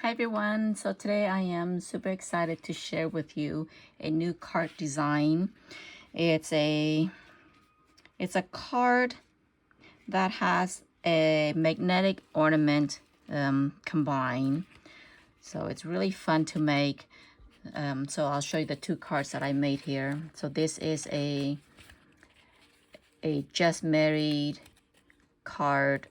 Hi everyone, so today I am super excited to share with you a new card design. It's a card that has a magnetic ornament combined. So it's really fun to make. So I'll show you the two cards that I made here. So this is a just married card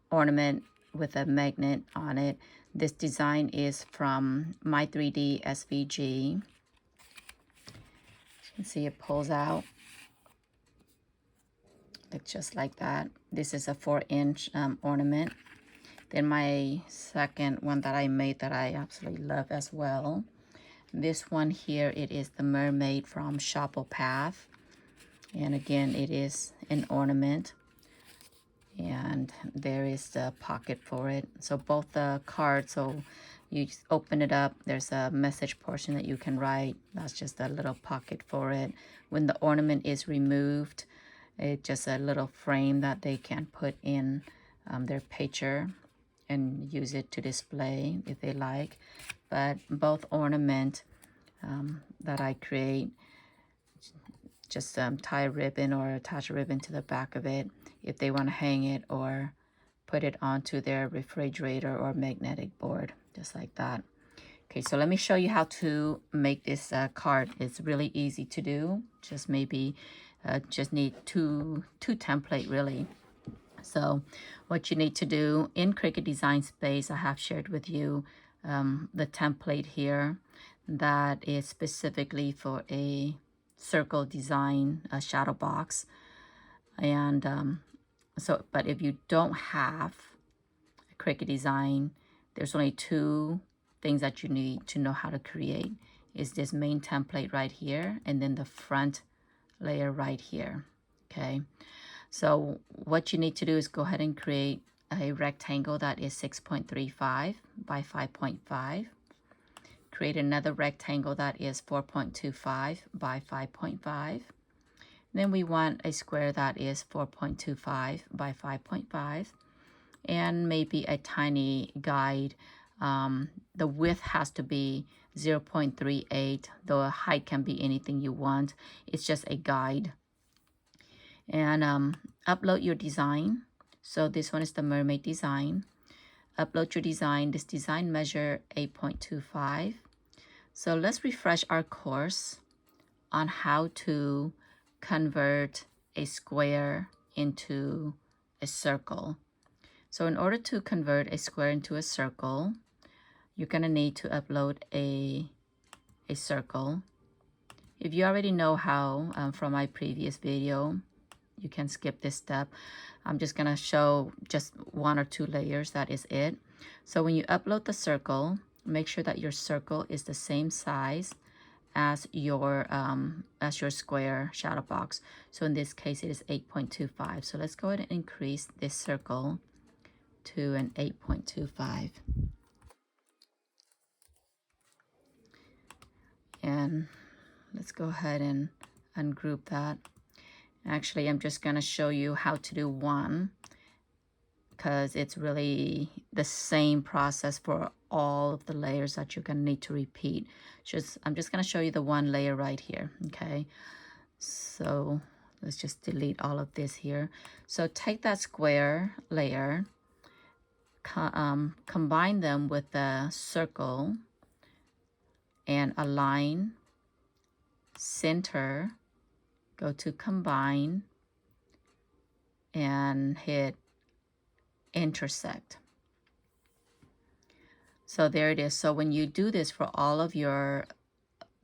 ornament with a magnet on it. This design is from My 3D SVG. You can see it pulls out. Looks just like that. This is a 4-inch ornament. Then my second one that I made that I absolutely love as well. This one here, it is the mermaid from Shopple Path. And again, it is an ornament. And there is the pocket for it. So both the cards, so you just open it up, there's a message portion that you can write. That's just a little pocket for it. When the ornament is removed, it's just a little frame that they can put in their picture and use it to display if they like. But both ornament that I create, just tie a ribbon or attach a ribbon to the back of it if they want to hang it or put it onto their refrigerator or magnetic board, just like that. Okay, so let me show you how to make this card. It's really easy to do. Just maybe just need two template really. So what you need to do in Cricut Design Space, I have shared with you the template here that is specifically for a circle design, a shadow box. And but if you don't have a Cricut Design, there's only two things that you need to know how to create. Is this main template right here and then the front layer right here. Okay, so what you need to do is go ahead and create a rectangle that is 6.35 by 5.5. Create another rectangle that is 4.25 by 5.5. Then we want a square that is 4.25 by 5.5. And maybe a tiny guide. The width has to be 0.38. The height can be anything you want. It's just a guide. And upload your design. So this one is the mermaid design. Upload your design. This design measure 8.25. So let's refresh our course on how to convert a square into a circle. So in order to convert a square into a circle, you're going to need to upload a circle. If you already know how from my previous video, you can skip this step. I'm just going to show just one or two layers. That is it. So when you upload the circle, make sure that your circle is the same size as your square shadow box. So in this case, it is 8.25. So let's go ahead and increase this circle to an 8.25. And let's go ahead and ungroup that. Actually, I'm just going to show you how to do one because it's really the same process for all of the layers that you're going to need to repeat. I'm just going to show you the one layer right here, okay? So let's just delete all of this here. So take that square layer, combine them with the circle, and align, center, go to combine, and hit intersect. So there it is. So when you do this for all of your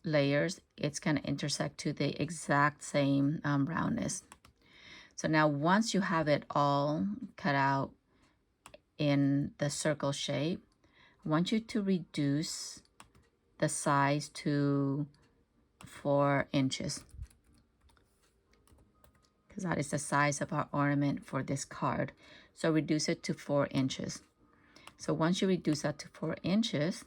layers, it's going to intersect to the exact same roundness. So now once you have it all cut out in the circle shape, I want you to reduce the size to 4 inches because that is the size of our ornament for this card. So reduce it to 4 inches. So once you reduce that to 4 inches,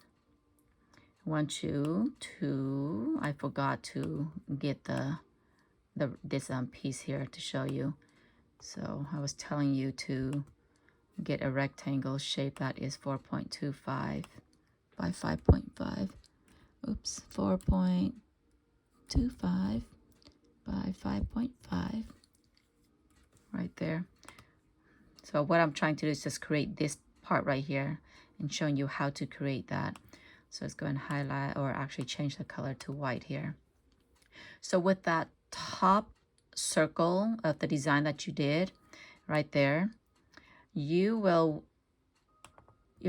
I want you to, I forgot to get this piece here to show you. So I was telling you to get a rectangle shape that is 4.25 by 5.5. Oops, 4.25 by 5.5 right there. So what I'm trying to do is just create this part right here and showing you how to create that. So let's go and highlight, or actually change the color to white here. So with that top circle of the design that you did right there, you're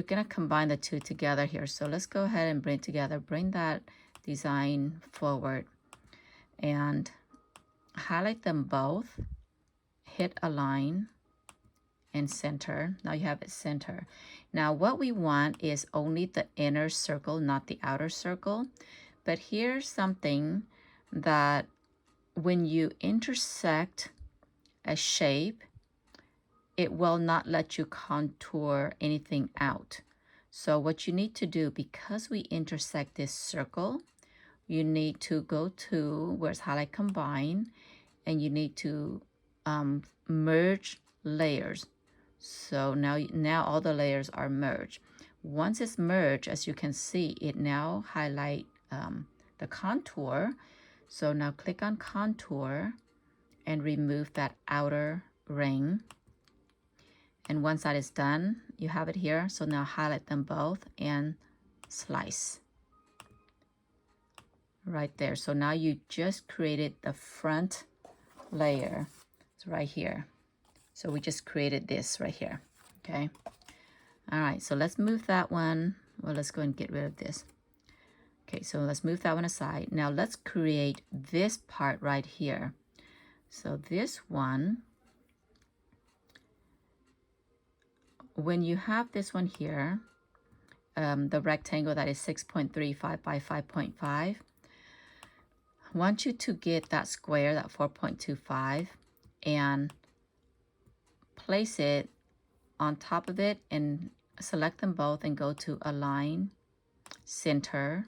gonna combine the two together here. So let's go ahead and bring it together, bring that design forward and highlight them both, hit align and center. Now you have it center. Now what we want is only the inner circle, not the outer circle. But here's something that when you intersect a shape, it will not let you contour anything out. So what you need to do, because we intersect this circle, you need to go to where it's highlight combine, and you need to merge layers. So now all the layers are merged. Once it's merged, as you can see, it now highlight the contour. So now click on contour and remove that outer ring. And once that is done, you have it here. So now highlight them both and slice right there. So now you just created the front layer. It's right here. So we just created this right here. Okay. All right. So let's move that one. Well, let's go and get rid of this. Okay. So let's move that one aside. Now let's create this part right here. So this one, when you have this one here, the rectangle that is 6.35 by 5.5, I want you to get that square, that 4.25, and place it on top of it and select them both and go to align, center.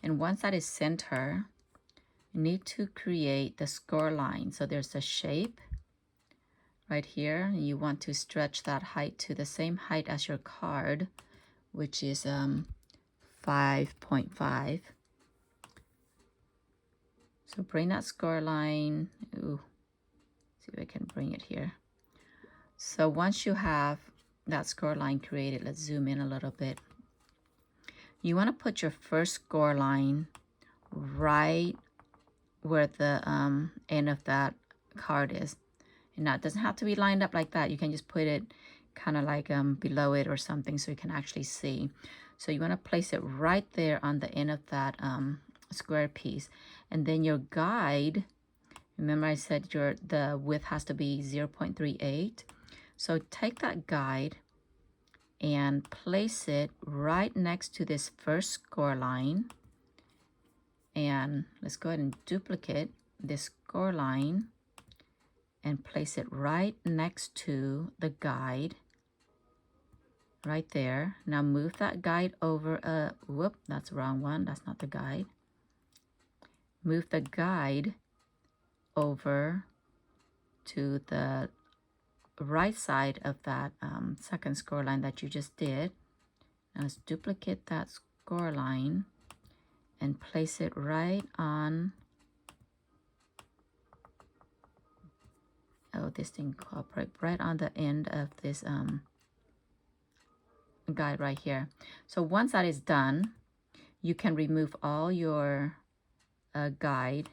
And once that is center, you need to create the score line. So there's a shape right here. You want to stretch that height to the same height as your card, which is 5.5. So bring that score line. Ooh, see if I can bring it here. So once you have that score line created, let's zoom in a little bit. You want to put your first score line right where the end of that card is. And now it doesn't have to be lined up like that. You can just put it kind of like below it or something so you can actually see. So you want to place it right there on the end of that square piece. And then your guide, remember I said the width has to be 0.38. So take that guide and place it right next to this first score line. And let's go ahead and duplicate this score line and place it right next to the guide right there. Now move that guide over, whoop, that's the wrong one. That's not the guide. Move the guide over to the right side of that second score line that you just did. Now let's duplicate that score line and place it right on, oh, this thing cooperate, right on the end of this guide right here. So once that is done, you can remove all your guide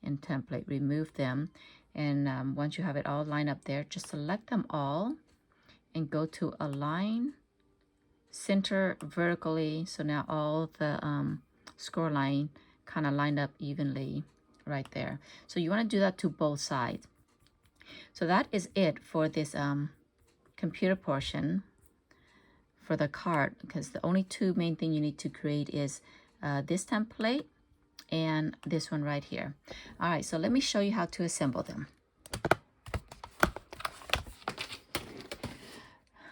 and template, remove them. And once you have it all lined up there, just select them all and go to align, center vertically. So now all the score line kind of lined up evenly right there. So you want to do that to both sides. So that is it for this computer portion for the card, because the only two main thing you need to create is this template and this one right here. All right, so let me show you how to assemble them.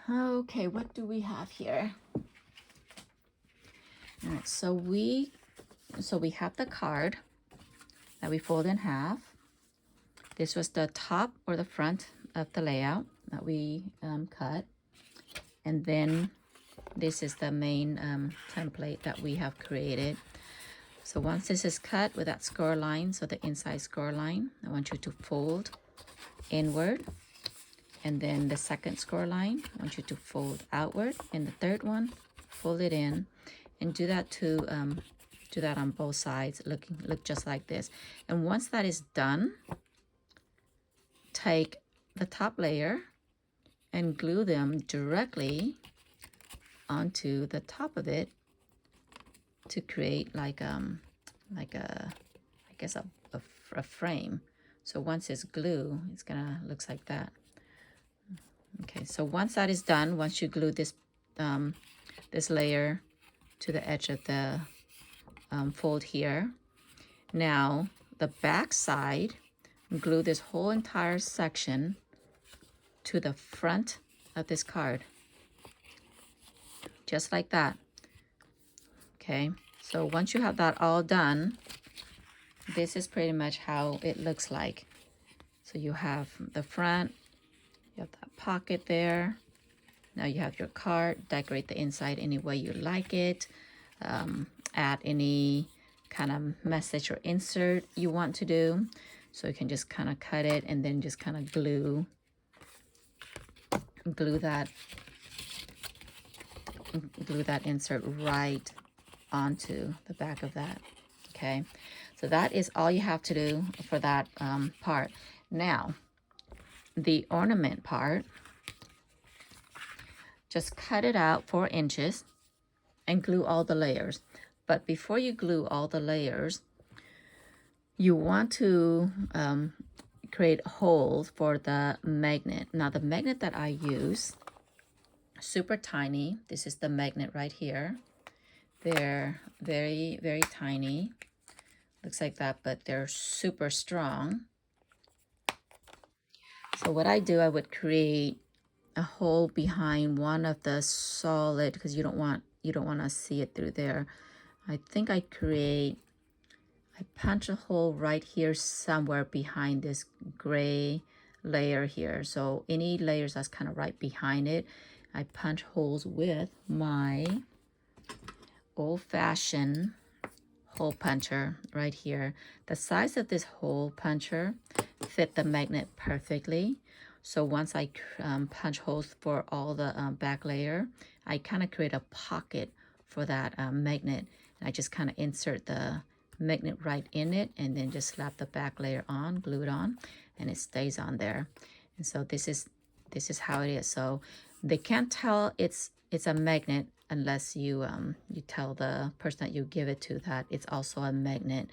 Okay, what do we have here? All right, so we have the card that we fold in half. This was the top or the front of the layout that we cut. And then this is the main template that we have created. So once this is cut with that score line, so the inside score line, I want you to fold inward. And then the second score line, I want you to fold outward. And the third one, fold it in. And do that on both sides, look just like this. And once that is done, take the top layer and glue them directly onto the top of it to create like a I guess a frame. So once it's glue, it's gonna looks like that. Okay, so once that is done, once you glue this this layer to the edge of the fold here, now the back side, glue this whole entire section to the front of this card, just like that. Okay, so once you have that all done, this is pretty much how it looks like. So you have the front, you have that pocket there. Now you have your card. Decorate the inside any way you like it. Add any kind of message or insert you want to do. So you can just kind of cut it and then just kind of glue that insert right onto the back of that. Okay, so that is all you have to do for that part. Now the ornament part, just cut it out 4 inches and glue all the layers. But before you glue all the layers, you want to create holes for the magnet. Now the magnet that I use, super tiny. This is the magnet right here. They're very, very tiny. Looks like that, but they're super strong. So what I do, I would create a hole behind one of the solid, because you don't want to see it through there. I think I punch a hole right here somewhere behind this gray layer here. So any layers that's kind of right behind it, I punch holes with my old-fashioned hole puncher right here. The size of this hole puncher fit the magnet perfectly. So once I punch holes for all the back layer, I kind of create a pocket for that magnet. And I just kind of insert the magnet right in it and then just slap the back layer on, glue it on, and it stays on there. And so this is how it is. So they can't tell it's a magnet unless you you tell the person that you give it to that it's also a magnet.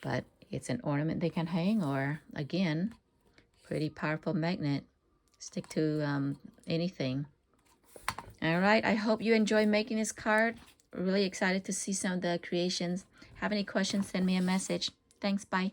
But it's an ornament they can hang, or again, pretty powerful magnet. Stick to anything. All right, I hope you enjoy making this card. Really excited to see some of the creations. Have any questions, send me a message. Thanks, bye.